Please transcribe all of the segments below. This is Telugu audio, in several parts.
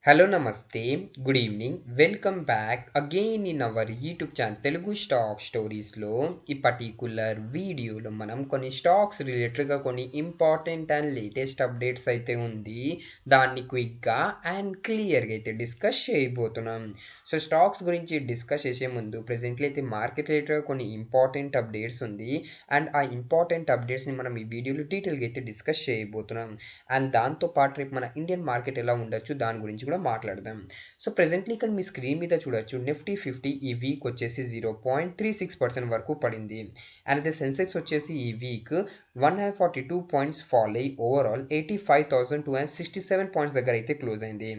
హలో నమస్తే good evening welcome back again in our YouTube channel Telugu stock స్టోరీస్లో ఈ పర్టిక్యులర్ వీడియోలో మనం కొన్ని స్టాక్స్ రిలేటెడ్గా కొన్ని ఇంపార్టెంట్ అండ్ లేటెస్ట్ అప్డేట్స్ అయితే ఉంది దాన్ని క్విక్గా అండ్ క్లియర్గా అయితే డిస్కస్ చేయబోతున్నాం. సో స్టాక్స్ గురించి డిస్కస్ చేసే ముందు ప్రెజెంట్లీ అయితే మార్కెట్ రిలేటెడ్గా కొన్ని ఇంపార్టెంట్ అప్డేట్స్ ఉంది అండ్ ఆ ఇంపార్టెంట్ అప్డేట్స్ని మనం ఈ వీడియోలో డీటెయిల్గా అయితే డిస్కస్ చేయబోతున్నాం. అండ్ దాంతోపాటు రేపు మన ఇండియన్ మార్కెట్ ఎలా ఉండొచ్చు దాని గురించి కూడా మాట్లాడదాం. సో ప్రెజెంట్లీ ఇక్కడ మీ స్క్రీన్ మీద చూడొచ్చు నిఫ్టీ 50 ఈ వీక్ వచ్చేసి 0.36% వరకు పడింది. అండ్ అదే సెన్సెక్స్ వచ్చేసి ఈ వీక్ 142 పాయింట్స్ ఫాల్ అయ్యి ఓవరాల్ 85,267 పాయింట్స్ దగ్గర అయితే క్లోజ్ అయింది.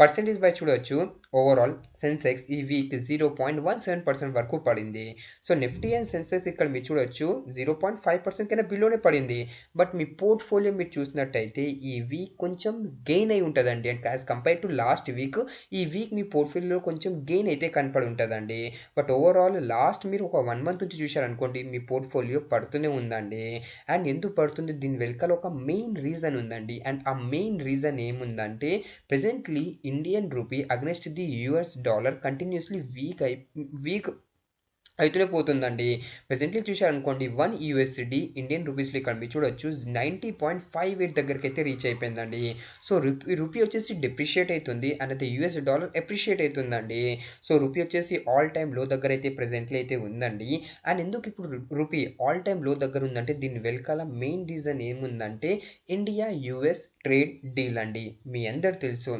పర్సెంటేజ్ బై చూడొచ్చు ఓవరాల్ సెన్సెక్స్ ఈ వీక్ 0.17% వరకు పడింది. సో నిఫ్టీ అండ్ సెన్సెక్స్ ఇక్కడ మీరు చూడొచ్చు 0.5% కన్నా బిలోనే పడింది. బట్ మీ పోర్ట్ఫోలియో మీరు చూసినట్టయితే ఈ వీక్ కొంచెం గెయిన్ అయి ఉంటుందండి. And as compare to last week ఈ వీక్ మీ పోర్ట్ఫోలియోలో కొంచెం గెయిన్ అయితే కనపడి ఉంటుందండి. బట్ ఓవరాల్ లాస్ట్ మీరు ఒక 1 మంత్ నుంచి చూశారనుకోండి మీ పోర్ట్ఫోలియో పడుతూనే ఉందండి. అండ్ ఎందుకు పడుతుంది దీని వెనకాల ఒక మెయిన్ రీజన్ ఉందండి. అండ్ ఆ మెయిన్ రీజన్ ఏముందంటే presently Indian rupee against the US dollar continuously week అయితేనే పోతుందండి. ప్రెజెంట్లీ చూశారనుకోండి 1 యూఎస్డి ఇండియన్ రూపీస్లో ఇక్కడ మీరు చూడొచ్చు 90.58 దగ్గరికి అయితే రీచ్ అయిపోయిందండి. సో రూపీ వచ్చేసి డిప్రిషియేట్ అవుతుంది అండ్ అయితే యూఎస్ డాలర్ అప్రిషియేట్ అవుతుందండి. సో రూపీ వచ్చేసి ఆల్ టైమ్ లో దగ్గర అయితే ప్రెజెంట్లీ అయితే ఉందండి. అండ్ ఎందుకు ఇప్పుడు రూపీ ఆల్ టైమ్ లో దగ్గర ఉందంటే దీని వెనకాల మెయిన్ రీజన్ ఏముందంటే ఇండియా యుఎస్ ట్రేడ్ డీల్ అండి. మీ అందరు తెలుసు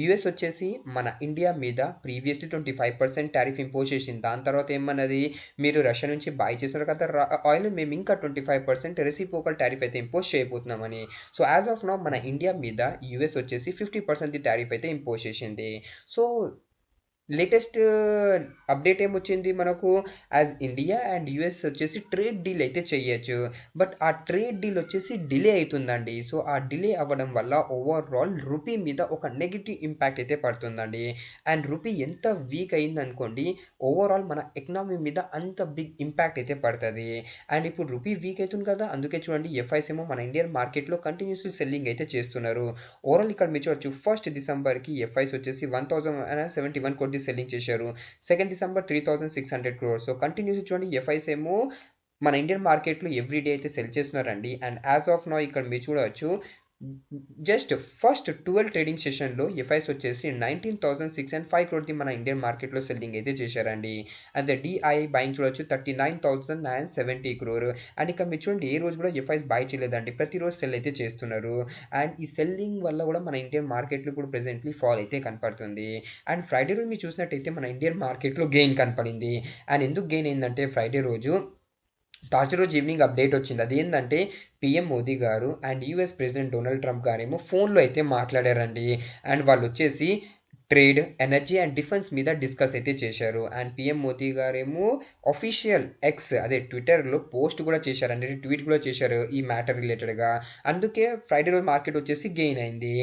యుఎస్ వచ్చేసి మన ఇండియా మీద ప్రీవియస్లీ 25% టారిఫ్ ఇంపోజ్ చేసింది. దాని తర్వాత ఏమన్నది మీరు రష్యా నుంచి బై చేసిన కదా ఆయిల్ మేము ఇంకా 25% రెసిప్రోకల్ టారిఫ్ అయితే ఇంపోజ్ చేయబోతున్నామని. సో యాజ్ ఆఫ్ నౌ మన ఇండియా మీద యుఎస్ వచ్చేసి 50% టారిఫ్ అయితే ఇంపోజ్ చేసింది. సో లేటెస్ట్ అప్డేట్ ఏమొచ్చింది మనకు యాజ్ ఇండియా అండ్ యుఎస్ వచ్చేసి ట్రేడ్ డీల్ అయితే చెయ్యొచ్చు. బట్ ఆ ట్రేడ్ డీల్ వచ్చేసి డిలే అవుతుందండి. సో ఆ డిలే అవ్వడం వల్ల ఓవరాల్ రూపీ మీద ఒక నెగిటివ్ ఇంపాక్ట్ అయితే పడుతుందండి. అండ్ రూపీ ఎంత వీక్ అయింది అనుకోండి ఓవరాల్ మన ఎకనామీ మీద అంత బిగ్ ఇంపాక్ట్ అయితే పడుతుంది. అండ్ ఇప్పుడు రూపీ వీక్ అవుతుంది కదా అందుకే చూడండి ఎఫ్ఐస్ ఏమో మన ఇండియన్ మార్కెట్లో కంటిన్యూస్లీ సెల్లింగ్ అయితే చేస్తున్నారు. ఓవరాల్ ఇక్కడ మీరు చూడొచ్చు 1st డిసెంబర్కి ఎఫ్ఐస్ వచ్చేసి 1071 కోటి సెల్లింగ్ చేశారు. 2nd December 3600 crores. So continuous చూడండి ఎఫ్ఐస్ ఏమో మన ఇండియన్ మార్కెట్లో ఎవ్రీడే అయితే సెల్ చేస్తున్నారండి. అండ్ యాజ్ ఆఫ్ నౌ ఇక్కడ మీరు చూడవచ్చు జస్ట్ ఫస్ట్ 12 ట్రేడింగ్ సెషన్లో ఎఫ్ఐస్ వచ్చేసి 19,605 crore మన ఇండియన్ మార్కెట్లో సెల్లింగ్ అయితే చేశారండి. అండ్ డిఐ బయింగ్ చూడొచ్చు 39,970 crore. అండ్ ఇక్కడ మీరు చూడండి ఏ రోజు కూడా ఎఫ్ఐస్ బై చేయలేదండి, ప్రతిరోజు సెల్ అయితే చేస్తున్నారు. అండ్ ఈ సెల్లింగ్ వల్ల కూడా మన ఇండియన్ మార్కెట్లో ఇప్పుడు ప్రెజెంట్లీ ఫాల్ అయితే కనపడుతుంది. అండ్ ఫ్రైడే రోజు మీరు చూసినట్టయితే మన ఇండియన్ మార్కెట్లో గెయిన్ కనపడింది. అండ్ ఎందుకు గెయిన్ అయిందంటే ఫ్రైడే రోజు థర్స్డే రోజు ఈవినింగ్ అప్డేట్ వచ్చింది. అది ఏంటంటే పిఎం మోదీ గారు and US president Donald Trump గారేమో ఫోన్లో అయితే మాట్లాడారండి. అండ్ వాళ్ళు వచ్చేసి ట్రేడ్, ఎనర్జీ అండ్ డిఫెన్స్ మీద డిస్కస్ అయితే చేశారు. అండ్ పిఎం మోదీ గారేమో అఫీషియల్ ఎక్స్ అదే ట్విట్టర్లో పోస్ట్ కూడా చేశారండి, ట్వీట్ కూడా చేశారు ఈ మ్యాటర్ రిలేటెడ్గా. అందుకే ఫ్రైడే రోజు మార్కెట్ వచ్చేసి గెయిన్ అయింది.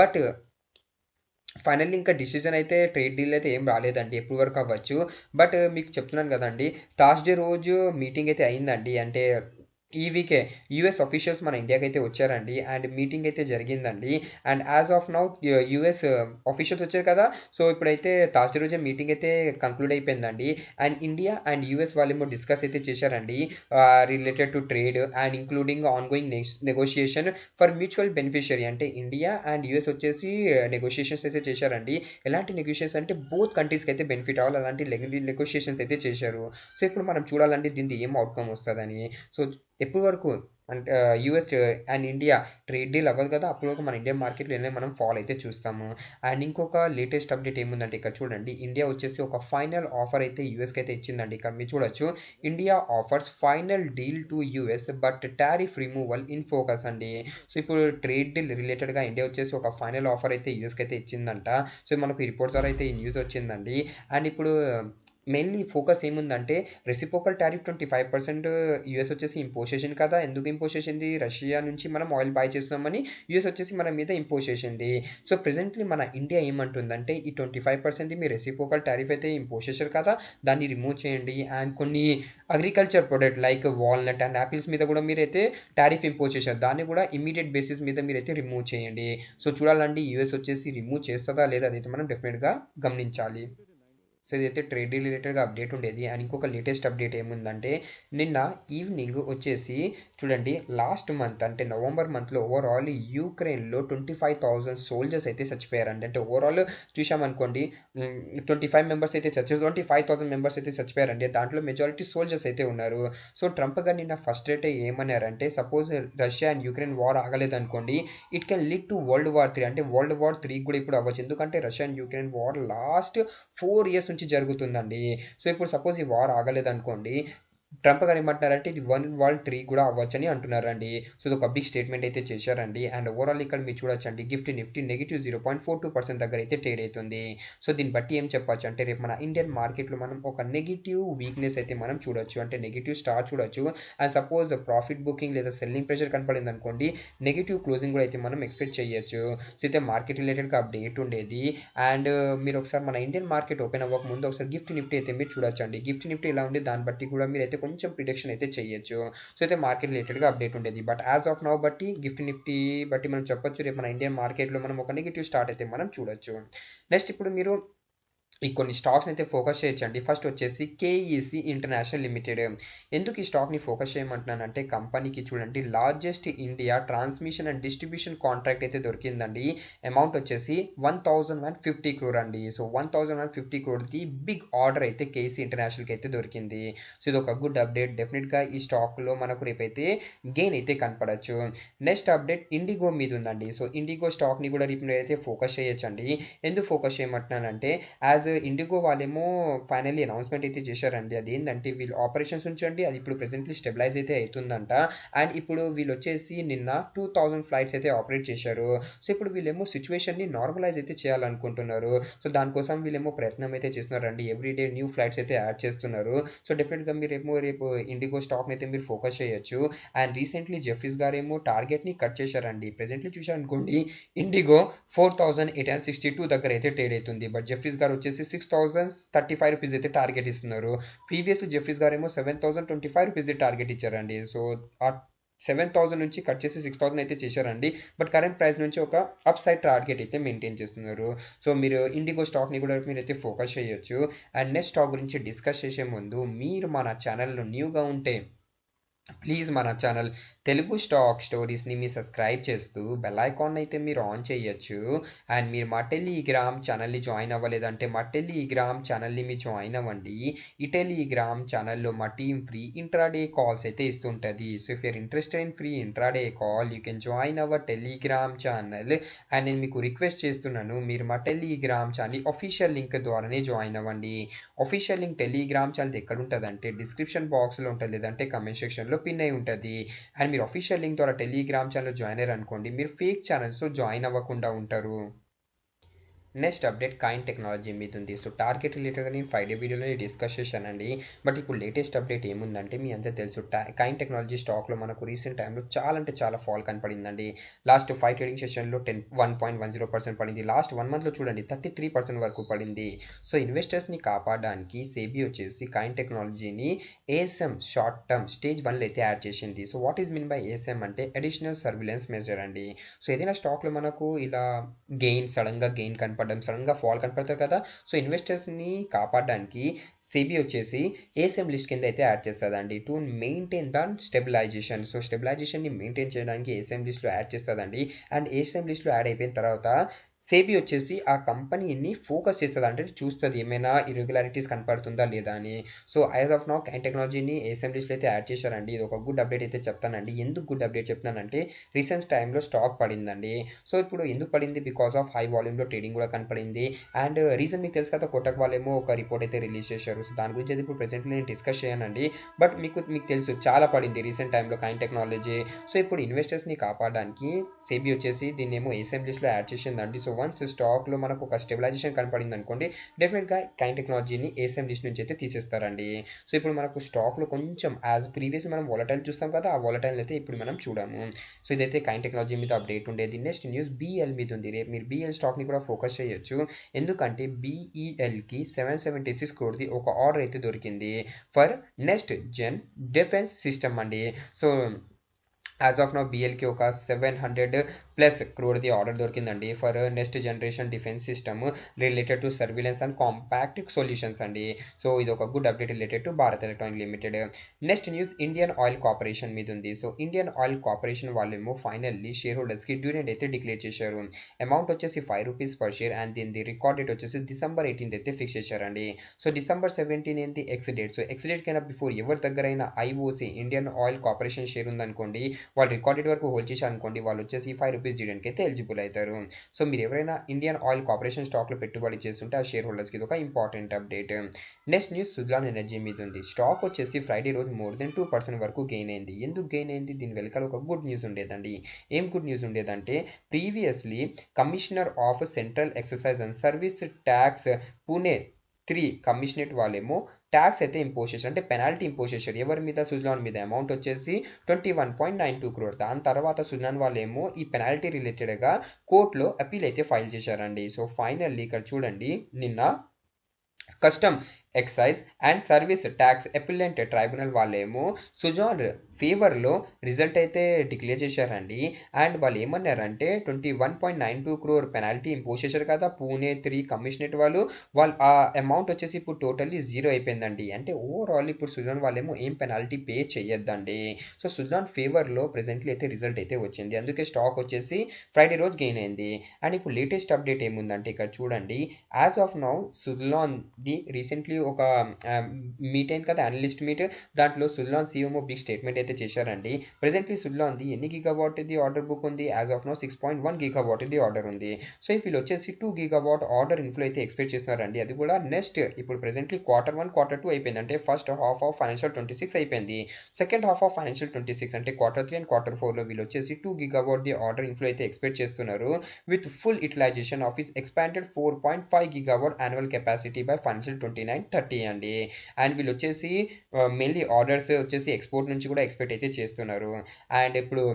బట్ ఫైనల్లీ ఇంకా డిసిజన్ అయితే ట్రేడ్ డీల్ అయితే ఏం రాలేదండి, ఎప్పుడు వరకు అవ్వచ్చు. బట్ మీకు చెప్తున్నాను కదండి థర్స్డే రోజు మీటింగ్ అయితే అయిందండి. అంటే ఈ వీకే యూఎస్ అఫీషియల్స్ మన ఇండియాకి అయితే వచ్చారండి అండ్ మీటింగ్ అయితే జరిగిందండి. And as of now US officials వచ్చారు కదా, సో ఇప్పుడైతే థర్స్డే రోజే మీటింగ్ అయితే కంక్లూడ్ అయిపోయిందండి. అండ్ ఇండియా అండ్ యూఎస్ వాళ్ళేమో డిస్కస్ అయితే చేశారండి related to trade and including on going negotiation for mutual beneficiary. అంటే ఇండియా అండ్ యూఎస్ వచ్చేసి నెగోషియేషన్స్ అయితే చేశారండి. ఎలాంటి నెగోషియేషన్స్ అంటే బోత్ కంట్రీస్కి అయితే బెనిఫిట్ అవ్వాలి అలాంటి నెగోషియేషన్స్ అయితే చేశారు. సో ఇప్పుడు మనం చూడాలంటే దీనికి ఏం అవుట్కమ్ వస్తుందని. సో ఎప్పటి వరకు అంటే US and India trade deal అవ్వదు కదా అప్పటి వరకు మన ఇండియన్ మార్కెట్లో ఏమైనా మనం ఫాల్ అయితే చూస్తాము. అండ్ ఇంకొక లేటెస్ట్ అప్డేట్ ఏముందంటే ఇక్కడ చూడండి ఇండియా వచ్చేసి ఒక ఫైనల్ ఆఫర్ అయితే యూఎస్కి అయితే ఇచ్చిందండి. ఇక్కడ మీరు చూడొచ్చు India offers final deal to US but tariff removal in focus అండి. సో ఇప్పుడు ట్రేడ్ డీల్ రిలేటెడ్గా ఇండియా వచ్చేసి ఒక ఫైనల్ ఆఫర్ అయితే యూఎస్కి అయితే ఇచ్చిందంట. సో మనకు ఈ రిపోర్ట్స్ ద్వారా అయితే ఈ న్యూస్ వచ్చిందండి. అండ్ ఇప్పుడు మెయిన్లీ ఫోకస్ ఏముందంటే రెసిప్రోకల్ టారిఫ్ 25% యూఎస్ వచ్చేసి ఇంపోజ్ చేసింది కదా. ఎందుకు ఇంపోజ్ చేసింది? రష్యా నుంచి మనం ఆయిల్ బై చేస్తున్నామని యూఎస్ వచ్చేసి మన మీద ఇంపోజ్ చేసింది. సో ప్రెజెంట్లీ మన ఇండియా ఏమంటుందంటే ఈ 25% మీ రెసిప్రోకల్ టారిఫ్ అయితే ఇంపోజ్ చేశారు కదా, దాన్ని రిమూవ్ చేయండి. అండ్ కొన్ని agriculture product like walnut and apples మీద కూడా మీరైతే టారిఫ్ ఇంపోజ్ చేశారు, దాన్ని కూడా ఇమీడియట్ బేసిస్ మీద మీరైతే రిమూవ్ చేయండి. సో చూడాలండి యూఎస్ వచ్చేసి రిమూవ్ చేస్తుందా లేదా, అదైతే మనం డెఫినెట్గా గమనించాలి. సో ఇదైతే ట్రేడ్ రిలేటెడ్గా అప్డేట్ ఉండేది. అండ్ ఇంకొక లేటెస్ట్ అప్డేట్ ఏముందంటే నిన్న ఈవినింగ్ వచ్చేసి చూడండి, లాస్ట్ మంత్ అంటే నవంబర్ మంత్లో ఓవరాల్ యూక్రెయిన్లో 25,000 సోల్జర్స్ అయితే చచ్చిపోయారండి. అంటే ఓవరాల్ చూసామనుకోండి 25 మెంబర్స్ అయితే 25,000 మెంబర్స్ అయితే చచ్చిపోయారండి. దాంట్లో మెజారిటీ సోల్జర్స్ అయితే ఉన్నారు. సో ట్రంప్ గారు నిన్న ఫస్ట్ రేట్ ఏమన్నారంటే suppose Russia and Ukraine war ఆగలేదనుకోండి, it can lead to world war 3. అంటే వరల్డ్ వార్ 3 కూడా ఇప్పుడు అవ్వచ్చు. ఎందుకంటే Russia and Ukraine war last 4 years నుంచి జరుగుతుందండి. సో ఇప్పుడు సపోజ్ ఈ వార్ ఆగలేదనుకోండి, ట్రంప్ గారు ఏమంటున్నారంటే ఇది వరల్డ్ 3 కూడా అవ్వచ్చని అంటున్నారండి. సో ఇది ఒక బిగ్ స్టేట్మెంట్ అయితే చేశారండి. అండ్ ఓవరాల్ ఇక్కడ మీరు చూడొచ్చండి, నిఫ్టీ నెగిటివ్ 0.42% దగ్గర అయితే ట్రేడ్ అవుతుంది. సో దీన్ని బట్టి ఏం చెప్పొచ్చు అంటే రేపు మన ఇండియన్ మార్కెట్లో మనం ఒక నెగిటివ్ వీక్నెస్ అయితే మనం చూడొచ్చు, అంటే నెగిటివ్ స్టార్ చూడొచ్చు. అండ్ సపోజ్ ప్రాఫిట్ బుకింగ్ లేదా సెల్లింగ్ ప్రెషర్ కనపడింది అనుకోండి, నెగిటివ్ క్లోజింగ్ కూడా అయితే మనం ఎక్స్పెక్ట్ చేయొచ్చు. సో అయితే మార్కెట్ రిలేటెడ్గా అప్డేట్ ఉండేది. అండ్ మీరు ఒకసారి మన ఇండియన్ మార్కెట్ ఓపెన్ అవ్వక ముందు ఒకసారి నిఫ్టీ అయితే మీరు చూడొచ్చండి. నిఫ్టీ ఎలా ఉంది దాన్ని బట్టి కూడా మీరు అయితే కొంచెం ప్రిడిక్షన్ అయితే చేయొచ్చు. సో అయితే మార్కెట్ రిలేటెడ్గా అప్డేట్ ఉండేది. బట్ యాజ్ ఆఫ్ నౌ బట్టి నిఫ్టీ బట్టి మనం చెప్పొచ్చు రేపు మన ఇండియన్ మార్కెట్లో మనం ఒక నెగిటివ్ స్టార్ట్ అయితే మనం చూడొచ్చు. నెక్స్ట్ ఇప్పుడు మీరు ఈ కొన్ని స్టాక్స్ అయితే ఫోకస్ చేయొచ్చండి. ఫస్ట్ వచ్చేసి కేఈసి ఇంటర్నేషనల్ లిమిటెడ్. ఎందుకు ఈ స్టాక్ని ఫోకస్ చేయమంటున్నానంటే కంపెనీకి చూడండి largest India transmission and distribution contract అయితే దొరికిందండి. అమౌంట్ వచ్చేసి 1150 crore అండి. సో 1150 crore బిగ్ ఆర్డర్ అయితే కేఈసి ఇంటర్నేషనల్కి అయితే దొరికింది. సో ఇది ఒక గుడ్ అప్డేట్. డెఫినెట్గా ఈ స్టాక్లో మనకు రేపైతే గెయిన్ అయితే కనపడచ్చు. నెక్స్ట్ అప్డేట్ ఇండిగో మీద ఉందండి. సో ఇండిగో స్టాక్ని కూడా రేపు అయితే ఫోకస్ చేయొచ్చండి. ఎందుకు ఫోకస్ చేయమంటున్నానంటే యాజ్ ఇండిగో వాళ్ళేమో ఫైనల్లీ అనౌన్స్మెంట్ అయితే చేశారండి. అది ఏంటంటే వీళ్ళు ఆపరేషన్స్ ఉంచండి, అది ఇప్పుడు ప్రెసెంట్లీ స్టెబిలైజ్ అయితే అవుతుందంట. అండ్ ఇప్పుడు వీళ్ళు వచ్చేసి నిన్న 2000 ఫ్లైట్స్ అయితే ఆపరేట్ చేశారు. సో ఇప్పుడు వీళ్ళేమో సిచ్యువేషన్ని నార్మలైజ్ అయితే చేయాలనుకుంటున్నారు. సో దానికోసం వీళ్ళేమో ప్రయత్నం అయితే చేస్తున్నారండి. ఎవ్రీడే న్యూ ఫ్లైట్స్ అయితే యాడ్ చేస్తున్నారు. సో డెఫినెట్గా మీరు రేపు ఇండిగో స్టాక్ని అయితే మీరు ఫోకస్ చేయొచ్చు. అండ్ రీసెంట్లీ జెఫ్రీస్ గారు ఏమో టార్గెట్ని కట్ చేశారండి. ప్రెసెంట్లీ చూసారనుకోండి ఇండిగో 4862 దగ్గర అయితే ట్రేడ్ అవుతుంది. బట్ జెఫ్రీస్ గారు వచ్చేసి 6035 రూపీస్ అయితే టార్గెట్ ఇస్తున్నారు. ప్రీవియస్లీ జెఫ్రీస్ గారు ఏమో 7025 రూపీస్ టార్గెట్ ఇచ్చారండి. సో ఆ 7000 నుంచి కట్ చేసి 6000 అయితే చేశారండి. బట్ కరెంట్ ప్రైస్ నుంచి ఒక అప్ సైడ్ టార్గెట్ అయితే మెయింటైన్ చేస్తున్నారు. సో మీరు ఇండిగో స్టాక్ని కూడా మీరు అయితే ఫోకస్ చేయొచ్చు. అండ్ నెక్స్ట్ స్టాక్ గురించి డిస్కస్ చేసే ముందు మీరు మన ఛానల్లో న్యూగా ఉంటే ప్లీజ్ మన ఛానల్ తెలుగు స్టాక్ స్టోరీస్ని మీరు సబ్స్క్రైబ్ చేస్తూ బెల్ ఐకాన్ అయితే మీరు ఆన్ చేయొచ్చు. అండ్ మీరు మా టెలిగ్రామ్ ఛానల్ని జాయిన్ అవ్వలేదంటే మా టెలిగ్రామ్ ఛానల్ని మీరు జాయిన్ అవ్వండి. ఈ టెలిగ్రామ్ ఛానల్లో మా టీమ్ ఫ్రీ ఇంట్రాడే కాల్స్ అయితే ఇస్తుంటుంది. So if you're interested in free intraday call you can join our Telegram channel. And నేను మీకు రిక్వెస్ట్ చేస్తున్నాను, మీరు మా టెలిగ్రామ్ ఛానల్ అఫీషియల్ లింక్ ద్వారానే జాయిన్ అవ్వండి. అఫీషియల్ లింక్ టెలిగ్రామ్ ఛానల్ ఎక్కడ ఉంటుందంటే డిస్క్రిప్షన్ బాక్స్లో ఉంటుంది, లేదంటే కమెంట్ సెక్షన్లో పిన్ అయి ఉంటుంది. అండ్ మీరు అఫీషియల్ లింక్ ద్వారా టెలిగ్రామ్ ఛానల్ జాయిన్ అయ్యారు అనుకోండి, మీరు ఫేక్ ఛానల్స్లో జాయిన్ అవ్వకుండా ఉంటారు. నెక్స్ట్ అప్డేట్ కైన్ టెక్నాలజీ మీద ఉంది. సో టార్గెట్ రిలేటెడ్గా నేను 5 day వీడియోలో డిస్కస్ చేశానండి. బట్ ఇప్పుడు లేటెస్ట్ అప్డేట్ ఏముందంటే మీ అంతా తెలుసు కైన్ టెక్నాలజీ స్టాక్లో మనకు రీసెంట్ టైంలో చాలా అంటే చాలా ఫాల్ కనపడిందండి. లాస్ట్ 5 ట్రేడింగ్ సెషన్లో 1.10% పడింది. లాస్ట్ 1 monthలో చూడండి 33% వరకు పడింది. సో ఇన్వెస్టర్స్ని కాపాడడానికి సేబీ వచ్చేసి కైన్ టెక్నాలజీని ఏఎస్ఎం షార్ట్ టర్మ్ స్టేజ్ 1లో అయితే యాడ్ చేసింది. So what is mean by ASM అంటే అడిషనల్ సర్విలెన్స్ మెజర్ అండి. సో ఏదైనా స్టాక్లో మనకు ఇలా సడన్గా గెయిన్ కనపడడం, సడన్గా ఫాల్ కనపడతారు కదా, సో ఇన్వెస్టర్స్ని కాపాడడానికి సెబీ వచ్చేసి ఏఎస్ఎం లిస్ట్ కింద అయితే యాడ్ చేస్తుందండి to maintain the stabilization. So స్టెబిలైజేషన్ని మెయింటైన్ చేయడానికి ఏఎస్ఎం లిస్ట్లో యాడ్ చేస్తుందండి. అండ్ ఏఎస్ఎం లిస్ట్లో యాడ్ అయిపోయిన తర్వాత సేబీ వచ్చేసి ఆ కంపెనీని ఫోకస్ చేస్తుంది, అంటే చూస్తుంది ఏమైనా ఇర్రెగ్యులారిటీస్ కనపడుతుందా లేదా అని. So as of now Kaynes టెక్నాలజీని ఏఎస్ఎం లిస్ట్లో అయితే యాడ్ చేశారండి. ఇది ఒక గుడ్ అప్డేట్ అయితే చెప్తానండి. ఎందుకు గుడ్ అప్డేట్ చెప్తానంటే రీసెంట్ టైంలో స్టాక్ పడిందండి. సో ఇప్పుడు ఎందుకు పడింది? బికాస్ ఆఫ్ హై వాల్యూమ్లో ట్రేడింగ్ కూడా కనపడింది. అండ్ రీజన్ మీకు తెలుసు కదా, కోటక్ వాళ్ళేమో ఒక రిపోర్ట్ అయితే రిలీజ్ చేశారు. సో దాని గురించి అయితే ఇప్పుడు ప్రెసెంట్లీ నేను డిస్కస్ చేయనండి. బట్ మీకు తెలుసు చాలా పడింది రీసెంట్ టైంలో కైన్ టెక్నాలజీ. సో ఇప్పుడు ఇన్వెస్టర్స్ని కాపాడడానికి సేబీ వచ్చేసి దీన్ని ఏమో ఏఎస్ఎం లిస్ట్లో యాడ్ చేసిందండి. సో వన్స్ స్టాక్లో మనకు ఒక స్టెబిలైజేషన్ కనపడింది అనుకోండి, డెఫినెట్గా కైన్ టెక్నాలజీని ఏసీఎం లిస్ట్ నుంచి అయితే తీసేస్తారండి. సో ఇప్పుడు మనకు స్టాక్లో కొంచెం యాజ్ ప్రీవియస్ మనం వాలటైల్ చూస్తాం కదా, ఆ వాలటైల్ అయితే ఇప్పుడు మనం చూడము. సో ఇదైతే కైన్ టెక్నాలజీ మీద అప్డేట్ ఉండేది. నెక్స్ట్ న్యూస్ బిఎల్ మీద ఉంది. రేపు మీరు బిఎల్ స్టాక్ని కూడా ఫోకస్ చేయొచ్చు, ఎందుకంటే బిఈఎల్కి 776 crore ఒక ఆర్డర్ అయితే దొరికింది for next gen defence system అండి. సో యాజ్ ఆఫ్ నౌ బిఎల్కి ఒక 700+ crore ఆర్డర్ దొరికిందండి for next generation defence system related to surveillance and compact solutions అండి. సో ఇది ఒక good update related to Bharat electronic limited. Next news Indian oil corporation మీద ఉంది. సో ఇండియన్ ఆయిల్ కార్పొరేషన్ వాళ్ళేమో ఫైనల్లీ షేర్ హోల్డర్స్కి డివిడెండ్ అయితే డిక్లేర్ చేశారు. అమౌంట్ వచ్చేసి ₹5 per share అండ్ దీని రికార్డ్ డేట్ వచ్చేసి December 18 అయితే ఫిక్స్ చేశారండి. సో December 17 ఏంటి X date. So X date కైనా బిఫోర్ ఎవరి దగ్గరైనా IOC Indian oil corporation share ఉందనుకోండి, వాళ్ళు రికార్డెడ్ వరకు హోల్డ్ చేసి అనుకోండి, వాళ్ళు వచ్చేసి ₹5 డివిడెండ్కి అయితే ఎలిజిబుల్ అవుతారు. సో మీరు ఎవరైనా ఇండియన్ ఆయిల్ కార్పొరేషన్ స్టాక్లో పెట్టుబడి చేస్తుంటే ఆ షేర్ హోల్డర్స్కి ఇది ఒక important update. Next news Suzlon energy మీద ఉంది. స్టాక్ వచ్చేసి ఫ్రైడే రోజు మోర్ దెన్ 2% వరకు గెయిన్ అయింది. ఎందుకు గెయిన్ అయింది, దీని వెనకాల ఒక గుడ్ న్యూస్ ఉండేదండి. ఏం గుడ్ న్యూస్ ఉండేదంటే, previously commissioner of central excise and service tax Pune 3 commissionerate వాళ్ళేమో ట్యాక్స్ అయితే ఇంపోజ్ చేశారు, అంటే పెనాల్టీ ఇంపోజ్ చేశారు. ఎవరి మీద, సుజ్లాన్ మీద. అమౌంట్ వచ్చేసి 21.92 crore. దాని తర్వాత సుజ్లాన్ వాళ్ళేమో ఈ పెనాల్టీ రిలేటెడ్గా కోర్టులో అపీల్ అయితే ఫైల్ చేశారండి. సో ఫైనల్లీ ఇక్కడ చూడండి, నిన్న custom excise and service tax appellate tribunal వాళ్ళేమో సుజాన్ ఫేవర్లో రిజల్ట్ అయితే డిక్లేర్ చేశారండి. అండ్ వాళ్ళు ఏమన్నారంటే 21.92 crore పెనాల్టీ ఇంపోజ్ చేశారు కదా పూణే 3 కమిషనరేట్ వాళ్ళు ఆ అమౌంట్ వచ్చేసి ఇప్పుడు టోటల్లీ జీరో అయిపోయిందండి. అంటే ఓవరాల్ ఇప్పుడు సుజాన్ వాళ్ళేమో ఏం పెనాల్టీ పే చేయొద్దండి. సో సుజాన్ ఫేవర్లో ప్రెజెంట్లీ అయితే రిజల్ట్ అయితే వచ్చింది, అందుకే స్టాక్ వచ్చేసి ఫ్రైడే రోజు గెయిన్ అయింది. అండ్ ఇప్పుడు లేటెస్ట్ అప్డేట్ ఏముందంటే ఇక్కడ చూడండి, as of now Suzlon the recently ఒక మీట్ అయింది కదా, అనలిస్ట్ మీట్. దాంట్లో సుజలాన్ సిఎంఓ బిగ్ స్టేట్మెంట్ అయితే చేశారండి. ప్రెజెంట్లీ సుజలాన్ది ఎన్ని గిగావాట్ ఇది ఆర్డర్ బుక్ ఉంది, యాజ్ ఆఫ్ నో 6.1 GW ఇది ఆర్డర్ ఉంది. సో వీళ్ళు వచ్చేసి 2 GW ఆర్డర్ ఇన్ఫ్లో అయితే ఎక్స్పెక్ట్ చేస్తున్నారండి. అది కూడా నెక్స్ట్ ఇప్పుడు ప్రెజెంట్లీ Q1 Q2 అయిపోయింది, అంటే ఫస్ట్ హాఫ్ ఆఫ్ ఫైనాన్షియల్ 26 అయిపోయింది. సెకండ్ హాఫ్ ఆఫ్ ఫైనాన్షియల్ 26 అంటే Q3 అండ్ Q4లో వీళ్ళు వచ్చేసి 2 GW ది ఆర్డర్ ఇన్ఫ్లో అయితే ఎక్స్పెక్ట్ చేస్తున్నారు, with full utilisation of its expanded 4.5 GW annual capacity by financial 29-30 అండి. అండ్ వీళ్ళు వచ్చేసి మెయిన్లీ ఆర్డర్స్ వచ్చేసి ఎక్స్పోర్ట్ నుంచి కూడా ఎక్స్పెక్ట్ అయితే చేస్తున్నారు. అండ్ ఇప్పుడు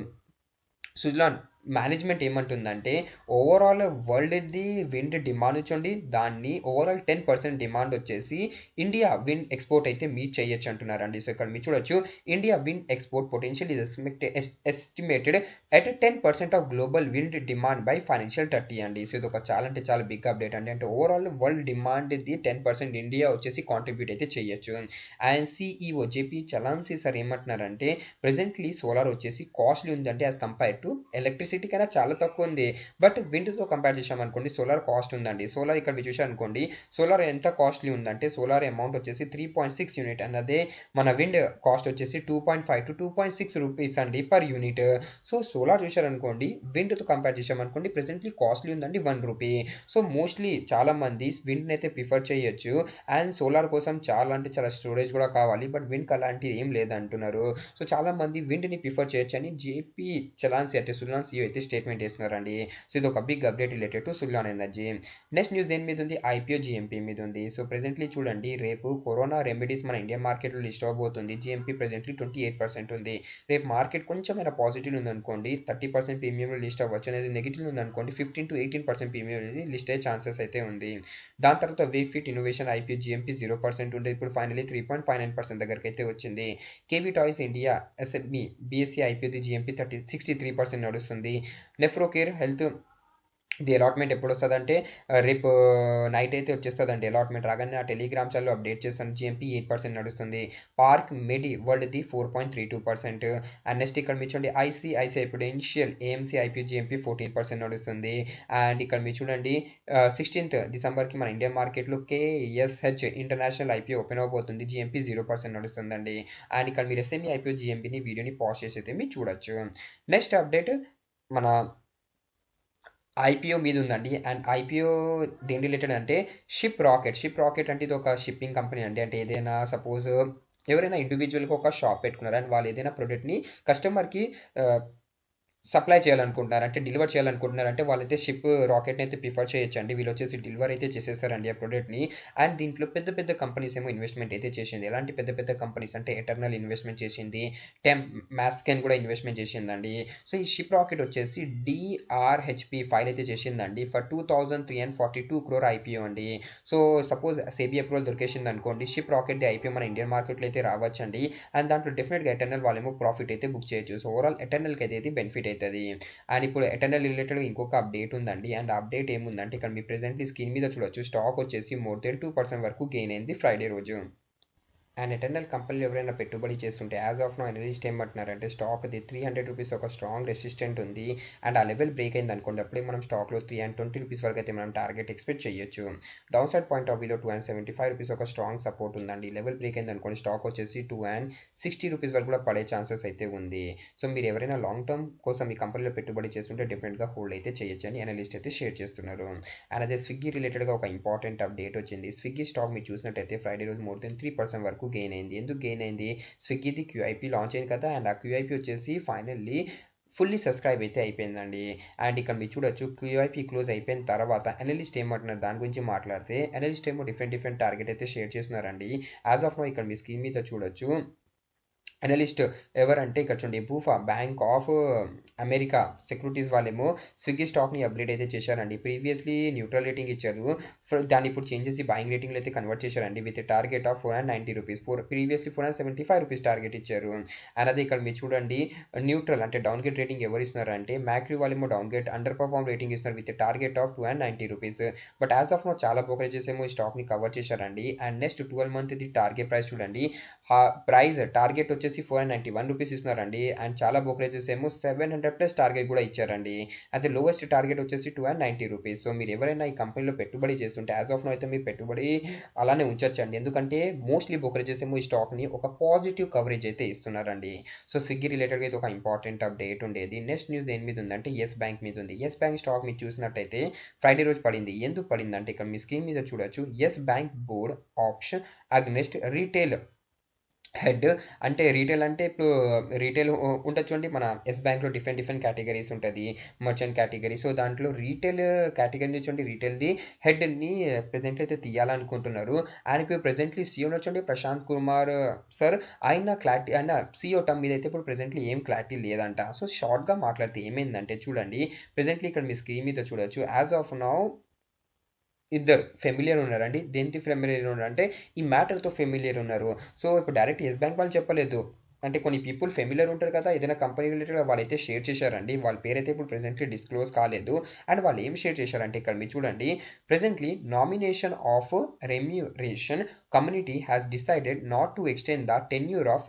సుజలాన్ మేనేజ్మెంట్ ఏమంటుందంటే, ఓవరాల్ వరల్డ్ది విండ్ డిమాండ్ చూడండి, దాన్ని ఓవరాల్ 10% డిమాండ్ వచ్చేసి ఇండియా విండ్ ఎక్స్పోర్ట్ అయితే మీట్ చేయొచ్చు అంటున్నారండి. సో ఇక్కడ మీరు చూడొచ్చు, India wind export potential is estimated at 10% of global wind demand by financial 30 అండి. సో ఇది ఒక చాలా అంటే చాలా బిగ్ అప్డేట్ అండి. అంటే ఓవరాల్ వరల్డ్ డిమాండ్ది 10% ఇండియా వచ్చేసి కాంట్రిబ్యూట్ అయితే చేయొచ్చు. అండ్ సిఈఓ జేపీ చలాన్సీ సార్ ఏమంటున్నారంటే, ప్రెజెంట్లీ సోలార్ వచ్చేసి కాస్ట్లీ ఉందంటే యాజ్ కంపేర్ టు ఎలక్ట్రిసిటీ కన్నా చాలా తక్కువ ఉంది. బట్ విండ్తో కంపేర్ చేసామనుకోండి సోలార్ కాస్ట్ ఉందండి. సోలార్ ఇక్కడ మీరు చూసారనుకోండి, సోలార్ ఎంత కాస్ట్లీ ఉందంటే సోలార్ అమౌంట్ వచ్చేసి 3.6 యూనిట్ అండ్ అదే మన విండ్ కాస్ట్ వచ్చేసి 2.5 to 2.6 రూపీస్ అండి పర్ యూనిట్. సో సోలార్ చూసారనుకోండి, విండ్తో కంపేర్ చేసామనుకోండి ప్రెసెంట్లీ కాస్ట్లీ ఉందండి ₹1. సో మోస్ట్లీ చాలా మంది విండ్ని అయితే ప్రిఫర్ చేయొచ్చు. అండ్ సోలార్ కోసం చాలా అంటే చాలా స్టోరేజ్ కూడా కావాలి, బట్ విండ్కి అలాంటిది ఏం లేదంటున్నారు. సో చాలా మంది విండ్ని ప్రిఫర్ చేయొచ్చు అని జేపీ చలాన్సీ అంటే సుజలాన్ సిఇఓ అయితే స్టేట్మెంట్ చేస్తున్నారండి. సో ఇది ఒక big update related to Suzlon energy. Next news దేని మీద ఉంది, ఐపీఓ జిఎంపీ మీద ఉంది. సో ప్రెసెంట్లీ చూడండి, రేపు కరోనా రెమెడీస్ మన ఇండియా మార్కెట్లో లిస్ట్ అవబోతుంది. జిఎంపీ ప్రెసెంట్లీ 28% ఉంది. రేపు మార్కెట్ కొంచెమైనా పాజిటివ్ ఉందనుకోండి 30% ప్రీమియం లిస్ట్ అవ్వచ్చు, అనేది నెగిటివ్ ఉందనుకోండి 15 to 18% ప్రీమియం అనేది లిస్ట్ అయ్యే ఛాన్సెస్ అయితే ఉంది. దాని తర్వాత Wakefit innovation IPO GMP 0% ఉండే, ఇప్పుడు ఫైనలీ 3.59% దగ్గరికి అయితే వచ్చింది. KV toys India SME BSE ఐపీఓది జిఎంపీ 63% నడుస్తుంది. నెఫ్రోకేర్ హెల్త్ ది అలాట్మెంట్ ఎప్పుడు వస్తుందంటే రేపు నైట్ అయితే వచ్చేస్తుందండి. అలాట్మెంట్ రాగానే ఆ టెలిగ్రామ్ ఛానల్లో అప్డేట్ చేస్తాను. జిఎంపీ 8% నడుస్తుంది. పార్క్ మెడి వరల్డ్ది 4.32%. అండ్ నెక్స్ట్ ఇక్కడ మీరు చూడండి, ICICI Prudential AMC IPO GMP 14% నడుస్తుంది. అండ్ ఇక్కడ మీరు చూడండి, 16th డిసెంబర్కి మన ఇండియన్ మార్కెట్లో కేఎస్హెచ్ ఇంటర్నేషనల్ ఐపీఓ ఓపెన్ అవబోతుంది. జిఎంపీ 0% నడుస్తుందండి. అండ్ ఇక్కడ మీరు ఎస్ఎంఈ ఐపీఓ జిఎంపీని వీడియోని పాజ్ చేసి అయితే మీరు చూడొచ్చు. నెక్స్ట్ అప్డేట్ మన ఐపీఓ మీద ఉందండి. అండ్ ఐపీఓ దేని రిలేటెడ్ అంటే షిప్ రాకెట్ అంటే ఇది ఒక షిప్పింగ్ కంపెనీ అండి. అంటే ఏదైనా సపోజ్ ఎవరైనా ఇండివిజువల్గా ఒక షాప్ పెట్టుకున్నారు అండ్ వాళ్ళు ఏదైనా ప్రోడక్ట్ని కస్టమర్కి సప్లై చేయాలనుకుంటున్నారు అంటే డెలివర్ చేయాలనుకుంటున్నారు అంటే వాళ్ళైతే షిప్ రాకెట్ని అయితే ప్రిఫర్ చేయొచ్చండి. వీళ్ళు వచ్చేసి డెలివర్ అయితే చేసేస్తారండి ఆ ప్రొడక్ట్ని. అండ్ దీంట్లో పెద్ద పెద్ద కంపెనీస్ ఏమో ఇన్వెస్ట్మెంట్ అయితే చేసింది. ఎలాంటి పెద్ద పెద్ద కంపెనీస్ అంటే ఎటర్నల్ ఇన్వెస్ట్మెంట్ చేసింది, మాస్కెన్ కూడా ఇన్వెస్ట్మెంట్ చేసిందండి. సో ఈ షిప్ రాకెట్ వచ్చేసి DRHP ఫైల్ అయితే చేసిందండి ఫర్ 2342 crore IPO అండి. సో సపోజ్ సెబీ అప్రూవల్ దొరికేసింది అనుకోండి, షిప్ రాకెట్ ఐపీఓ మన ఇండియన్ మార్కెట్లో అయితే రావచ్చండి. అండ్ దాంట్లో డెఫినెట్గా ఎటర్నల్ వాళ్ళేమో ప్రాఫిట్ అయితే బుక్ చేయొచ్చు. సో ఓవరాల్ ఎటర్నల్కి అయితే ఇది బెనిఫిట్ అవుతుంది. అండ్ ఇప్పుడు ఎటర్నల్ రిలేటెడ్ ఇంకొక అప్డేట్ ఉందండి. అండ్ అప్డేట్ ఏముందంటే ఇక్కడ మీ ప్రెసెంట్లీ స్క్రీన్ మీద చూడొచ్చు, స్టాక్ వచ్చేసి మోర్ దెన్ 2% వరకు గెయిన్ అయింది ఫ్రైడే రోజు. అండ్ ఎటర్నల్ కంపెనీలో ఎవరైనా పెట్టుబడి చేస్తుంటే యాజ్ ఆఫ్ నో అనలిస్ట్ ఏమంటున్నారంటే స్టాక్ది 300 రూపీస్ ఒక స్ట్రాంగ్ రెసిస్టెంట్ ఉంది. అండ్ ఆ లెవెల్ బ్రేక్ అయింది అనుకోండి, అప్పుడే మనం స్టాక్లో 320 రూపీస్ వరకు అయితే మనం టార్గెట్ ఎక్స్పెక్ట్ చేయొచ్చు. డౌన్ సైడ్ పాయింట్ ఆఫ్ వ్యూలో 275 రూపీస్ ఒక స్ట్రాంగ్ సపోర్ట్ ఉందండి. లెవెల్ బ్రేక్ అయింది అనుకోండి, స్టాక్ వచ్చేసి 260 రూపీస్ వరకు కూడా పడే ఛాన్సెస్ అయితే ఉంది. సో మీరు ఎవరైనా లాంగ్ టర్మ్ కోసం ఈ కంపెనీలో పెట్టుబడి చేస్తుంటే డెఫినెట్గా హోల్డ్ అయితే చేయొచ్చు అని అనలిస్ట్ అయితే షేర్ చేస్తున్నారు. అండ్ అదే స్విగ్గీ రిలేటెడ్గా ఒక ఇంపార్టెంట్ అప్డేట్ వచ్చింది. స్విగ్గీ స్టాక్ మీరు చూసినట్టయితే ఫ్రైడే రోజు మోర్ దెన్ 3% వరకు గెయిన్ అయింది. ఎందుకు గెయిన్ అయింది? స్విగ్గీది QIP లాంచ్ అయింది కదా, అండ్ ఆ QIP వచ్చేసి ఫైనల్లీ ఫుల్లీ సబ్స్క్రైబ్ అయితే అయిపోయిందండి. అండ్ ఇక్కడ మీరు చూడొచ్చు QIP క్లోజ్ అయిపోయిన తర్వాత అనలిస్ట్ ఏమంటున్నారు దాని గురించి మాట్లాడితే, అనలిస్ట్ ఏమో డిఫరెంట్ టార్గెట్ అయితే షేర్ చేస్తున్నారండి. యాజ్ ఆఫ్ నో ఇక్కడ మీ స్క్రీన్ మీద చూడొచ్చు అనలిస్ట్ ఎవరంటే ఇక్కడ చూడండి, బూఫా బ్యాంక్ ఆఫ్ అమెరికా సెక్యూరిటీస్ వాళ్ళేమో స్విగ్గీ స్టాక్ని అప్గ్రేడ్ అయితే చేశారండి. ప్రీవియస్లీ న్యూట్రల్ రేటింగ్ ఇచ్చారు, దాన్ని ఇప్పుడు చేంజ్ చేసి బయింగ్ రేటింగ్లో అయితే కన్వర్ట్ చేశారండి with target of 490 rupees. Previously 475 rupees target ఇచ్చారు. అండ్ అదే ఇక్కడ మీరు చూడండి న్యూట్రల్ అంటే డౌన్ గ్రేడ్ రేటింగ్ ఎవరు ఇస్తున్నారు అంటే మ్యాక్రీ వాళ్ళేమో downgrade underperform rating ఇస్తున్నారు with target of 290 rupees. But as of now చాలా బ్రోకరేజెస్ ఏమో ఈ స్టాక్ని కవర్ చేశారండి. అండ్ నెక్స్ట్ 12 మంత్ ఇది టార్గెట్ ప్రైస్ చూడండి, ఆ ప్రైస్ టార్గెట్ వచ్చేసి 491 రూపీస్ ఇస్తున్నారండి. అండ్ చాలా బ్రోకరేజెస్ ఏమో 700+ టార్గెట్ కూడా ఇచ్చారండి. అయితే లోవెస్ట్ టార్గెట్ వచ్చేసి 290 రూపీస్. సో మీరు ఎవరైనా ఈ కంపెనీలో పెట్టుబడి చేస్తుంటే యాజ్ ఆఫ్ నో అయితే మీ పెట్టుబడి అలానే ఉంచొచ్చండి. ఎందుకంటే మోస్ట్లీ బ్రోకరేజెస్ ఏమో ఈ స్టాక్ని ఒక పాజిటివ్ కవరేజ్ అయితే ఇస్తున్నారండి. సో స్విగ్గీ రిలేటెడ్గా ఇది ఒక ఇంపార్టెంట్ అప్డేట్ ఉండేది. నెక్స్ట్ న్యూస్ దేని మీద ఉందంటే ఎస్ బ్యాంక్ మీద ఉంది. ఎస్ బ్యాంక్ స్టాక్ మీరు చూసినట్టయితే ఫ్రైడే రోజు పడింది. ఎందుకు పడింది అంటే ఇక్కడ మీ స్క్రీన్ మీద చూడొచ్చు, Yes bank board option against retail head. అంటే రీటైల్ అంటే ఇప్పుడు రీటైల్ ఉంటుంది చూడండి, మన ఎస్ బ్యాంక్లో డిఫరెంట్ కేటగిరీస్ ఉంటుంది, మర్చెంట్ కేటగిరీ. సో దాంట్లో రీటైల్ కేటగిరీ చూడండి, రీటైల్ది హెడ్ని ప్రెజెంట్లీ అయితే తీయాలనుకుంటున్నారు. ఆయనకి ప్రెజెంట్లీ CEO చూడండి ప్రశాంత్ కుమార్ సార్, ఆయన CEO టర్మ్ మీద అయితే ఇప్పుడు ప్రెజెంట్లీ ఏం క్లారిటీ లేదంట. సో షార్ట్గా మాట్లాడితే ఏమైందంటే చూడండి, ప్రెజెంట్లీ ఇక్కడ మీ స్క్రీన్ మీద చూడొచ్చు యాజ్ ఆఫ్ నౌ ఇద్దరు ఫెమిలియర్ ఉన్నారండి. దేనికి ఫెమిలియర్ ఉన్నారు అంటే ఈ మ్యాటర్తో ఫెమిలియర్ ఉన్నారు. సో ఇప్పుడు డైరెక్ట్ ఎస్ బ్యాంక్ వాళ్ళు చెప్పలేదు, అంటే కొన్ని పీపుల్ ఫెమిలియర్ ఉంటారు కదా ఏదైనా కంపెనీ రిలేటెడ్గా, వాళ్ళైతే షేర్ చేశారండి. వాళ్ళ పేరైతే ఇప్పుడు ప్రెజెంట్లీ డిస్క్లోజ్ కాలేదు. అండ్ వాళ్ళు ఏం షేర్ చేశారంటే ఇక్కడ మీరు చూడండి, presently nomination of remuneration community has decided not to extend the tenure of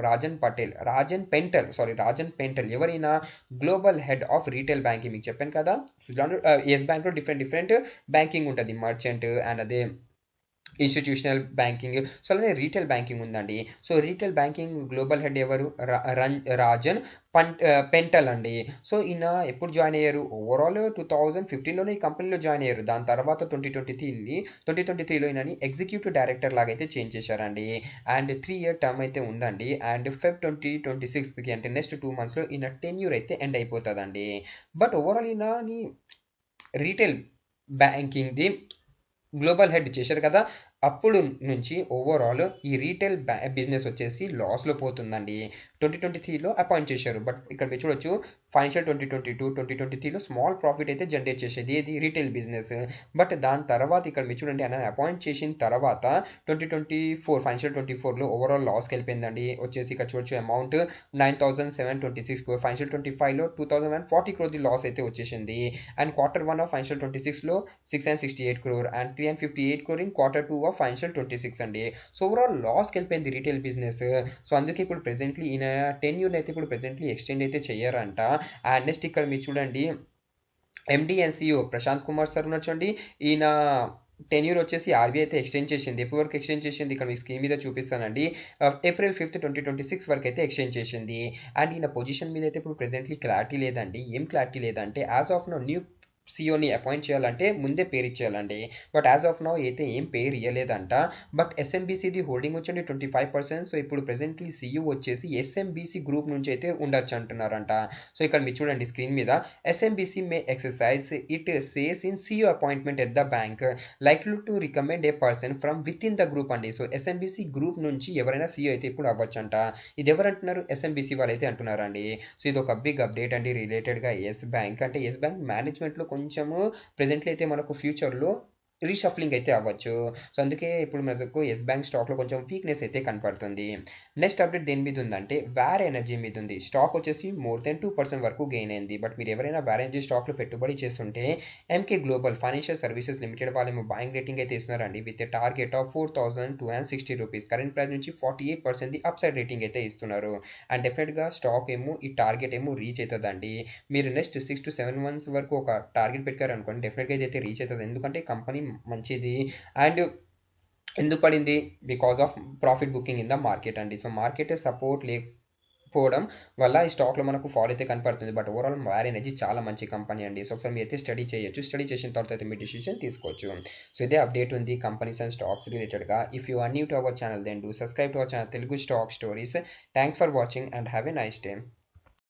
Rajan Pental ఎవరైనా global head of retail banking. మీకు చెప్పాను కదా ఎస్ బ్యాంక్లో డిఫరెంట్ బ్యాంకింగ్ ఉంటుంది, మర్చెంట్ అండ్ అదే ఇన్స్టిట్యూషనల్ బ్యాంకింగ్. సో అలానే రీటైల్ బ్యాంకింగ్ ఉందండి. So retail banking global head ఎవరు, రాజన్ పెంటల్ అండి. సో ఈయన ఎప్పుడు జాయిన్ అయ్యారు, ఓవరాల్ 2015లోనే ఈ కంపెనీలో జాయిన్ అయ్యారు. దాని తర్వాత 2023లో ఈయనని ఎగ్జిక్యూటివ్ డైరెక్టర్ లాగా అయితే చేంజ్ చేశారండి. అండ్ 3-year టర్మ్ అయితే ఉందండి. అండ్ Feb 2026కి అంటే నెక్స్ట్ 2 monthsలో ఈయన టెన్యూర్ అయితే ఎండ్ అయిపోతుందండి. బట్ ఓవరాల్ ఈయనని రీటైల్ బ్యాంకింగ్ది గ్లోబల్ హెడ్ చేశారు కదా, అప్పుడు నుంచి ఓవరాల్ ఈ రీటైల్ బిజినెస్ వచ్చేసి లాస్లో పోతుందండి. 2023లో అపాయింట్ చేశారు. బట్ ఇక్కడ మీరు చూడొచ్చు ఫైనాన్షియల్ 2022-2023లో స్మాల్ ప్రాఫిట్ అయితే జనరేట్ చేసేది ఇది రీటైల్ బిజినెస్. బట్ దాని తర్వాత ఇక్కడ మీరు చూడండి ఆయన అపాయింట్ చేసిన తర్వాత 2024 ఫైనాన్షియల్ 24లో ఓవరాల్ లాస్కి వెళ్ళిపోయిందండి. వచ్చేసి ఇక్కడ చూడొచ్చు అమౌంట్ 9,726 crore. ఫైనాన్షియల్ 25లో 2,140 crore లాస్ అయితే వచ్చేసింది. అండ్ Q1 ఆఫ్ ఫైనాన్షియల్ 26లో 668 crore and 358 crore in Q2 of financial 26 అండి. సో ఓవరాల్ లాస్కి వెళ్ళిపోయింది రీటైల్ బిజినెస్. సో అందుకే ఇప్పుడు ప్రెజెంట్లీ ఈయన టెన్యూర్ అయితే ఇప్పుడు ప్రెజెంట్లీ ఎక్స్టెండ్ అయితే చేయరంట. అండ్ నెక్స్ట్ ఇక్కడ మీరు చూడండి MD and CEO Prashant Kumar sir ఉన్నచ్చండి, ఈయన టెన్యూర్ వచ్చేసి RBI అయితే ఎక్స్టెండ్ చేసింది. ఎప్పటి వరకు ఎక్స్టెండ్ చేసింది ఇక్కడ మీ స్క్రీన్ మీద చూపిస్తానండి, April 5th 2026 వరకు అయితే ఎక్స్టెండ్ చేసింది. అండ్ ఈయన పొజిషన్ మీద అయితే ఇప్పుడు ప్రెజెంట్లీ క్లారిటీ లేదండి. ఏం క్లారిటీ లేదంటే యాజ్ ఆఫ్ నో న్యూ సీఈఓని అపాయింట్ చేయాలంటే ముందే పేరు ఇచ్చేయాలండి. బట్ యాజ్ ఆఫ్ నౌ అయితే ఏం పేరు ఇవ్వలేదంట. బట్ ఎస్ఎంబీసీది హోల్డింగ్ వచ్చండి 25%. సో ఇప్పుడు ప్రెసెంట్లీ సీఈఓ వచ్చేసి ఎస్ఎంబీసీ గ్రూప్ నుంచి అయితే ఉండొచ్చు అంటున్నారంట. సో ఇక్కడ మీరు చూడండి స్క్రీన్ మీద, ఎస్ఎంబీసీ మే exercise it says in CEO appointment at the bank likely to recommend A person from with in the group అండి. సో ఎస్ఎంబీసీ గ్రూప్ నుంచి ఎవరైనా సీఈఓ అయితే ఇప్పుడు అవ్వచ్చంట. ఇది ఎవరు అంటున్నారు? ఎస్ఎంబీసీ వాళ్ళు అయితే అంటున్నారండి. సో ఇది ఒక బిగ్ అప్డేట్ అండి రిలేటెడ్గా ఎస్ బ్యాంక్. అంటే ఎస్ బ్యాంక్ మేనేజ్మెంట్లో కొంచెము ప్రెజెంట్లీ అయితే మనకు ఫ్యూచర్లో రీషఫ్లింగ్ అయితే అవ్వచ్చు. సో అందుకే ఇప్పుడు మనకు ఎస్ బ్యాంక్ స్టాక్లో కొంచెం వీక్నెస్ అయితే కనపడుతుంది. నెక్స్ట్ అప్డేట్ దేని మీద ఉందంటే వేర్ ఎనర్జీ మీద ఉంది. స్టాక్ వచ్చేసి మోర్ దెన్ 2% వరకు గెయిన్ అయింది. బట్ మీరు ఎవరైనా వేర్ ఎనర్జీ స్టాక్లో పెట్టుబడి చేస్తుంటే MK global financial services limited వాళ్ళేమో బాయింగ్ రేటింగ్ అయితే ఇస్తున్నారండి with target of 4260 rupees. Current price నుంచి 48% అప్ సైడ్ రేటింగ్ అయితే ఇస్తున్నారు. అండ్ డెఫినెట్గా స్టాక్ ఏమో ఈ టార్గెట్ ఏమో రీచ్ అవుతుందండి. మీరు నెక్స్ట్ 6 to 7 months వరకు ఒక టార్గెట్ పెట్టారు అనుకోండి, డెఫినెట్గా అయితే రీచ్ అవుతుంది. ఎందుకంటే కంపెనీ మంచిది. అండ్ ఎందుకు పడింది? Because of profit booking in the market అండి. సో మార్కెట్ సపోర్ట్ లేకపోవడం వల్ల ఈ స్టాక్లో మనకు ఫాల్ అయితే కనపడుతుంది. బట్ ఓవరాల్ వేర్ ఎనర్జీ చాలా మంచి కంపెనీ అండి. సో ఒకసారి మీరు అయితే స్టడీ చేయొచ్చు. స్టడీ చేసిన తర్వాత అయితే మీ డిసిషన్ తీసుకోవచ్చు. సో ఇదే అప్డేట్ ఉంది కంపెనీస్ అండ్ స్టాక్స్ రిలేటెడ్గా. If you are new to our channel then do subscribe to our channel Telugu stock stories. Thanks for watching and have a nice day.